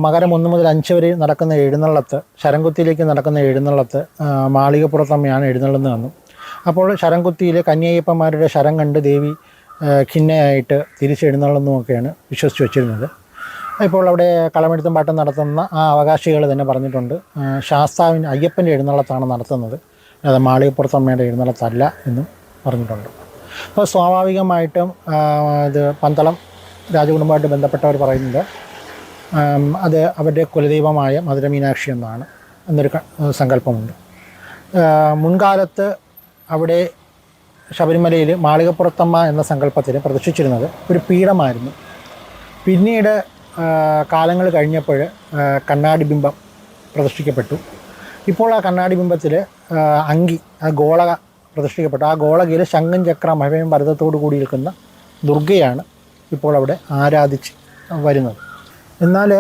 മകരം 1 മുതൽ 5 വരെ നടക്കുന്ന എഴുന്നള്ളത്ത്, ശരംകുത്തിയിലേക്ക് നടക്കുന്ന എഴുന്നള്ളത്ത് മാളികപ്പുറത്തമ്മയാണ് എഴുന്നള്ളുന്നത് എന്നും, അപ്പോൾ ശരംകുത്തിയിൽ കന്യയ്യപ്പന്മാരുടെ ശരം കണ്ട് ദേവി ഖിന്നയായിട്ട് തിരിച്ചെഴുന്നള്ളുന്നതൊക്കെയാണ് വിശ്വസിച്ച് വച്ചിരുന്നത്. ഇപ്പോൾ അവിടെ കളമെഴുത്തും പാട്ടും നടത്തുന്ന ആ അവകാശികൾ തന്നെ പറഞ്ഞിട്ടുണ്ട്, ശാസ്താവിന് അയ്യപ്പൻ്റെ എഴുന്നള്ളത്താണ് നടത്തുന്നത്, അത് മാളികപ്പുറത്തമ്മയുടെ എഴുന്നള്ളത്തല്ല എന്നും പറഞ്ഞിട്ടുണ്ട്. അപ്പോൾ സ്വാഭാവികമായിട്ടും ഇത് പന്തളം രാജകുടുംബമായിട്ട് ബന്ധപ്പെട്ടവർ പറയുന്നത് അത് അവരുടെ കുലദൈവമായ മധുര മീനാക്ഷി എന്നൊരു സങ്കല്പമുണ്ട്. മുൻകാലത്ത് അവിടെ ശബരിമലയിൽ മാളികപ്പുറത്തമ്മ എന്ന സങ്കല്പത്തിൽ പ്രതിഷ്ഠിച്ചിരുന്നത് ഒരു പീഠമായിരുന്നു. പിന്നീട് കാലങ്ങൾ കഴിഞ്ഞപ്പോൾ കണ്ണാടി ബിംബം പ്രതിഷ്ഠിക്കപ്പെട്ടു. ഇപ്പോൾ ആ കണ്ണാടി ബിംബത്തിൽ അങ്കി, ഗോളക പ്രതിഷ്ഠിക്കപ്പെട്ടു. ആ ഗോളകയിൽ ശംഖും ചക്രം അഭയം ഭരതത്തോടു കൂടി നിൽക്കുന്ന ദുർഗയാണ് ഇപ്പോൾ അവിടെ ആരാധിച്ച് വരുന്നത്. എന്നാൽ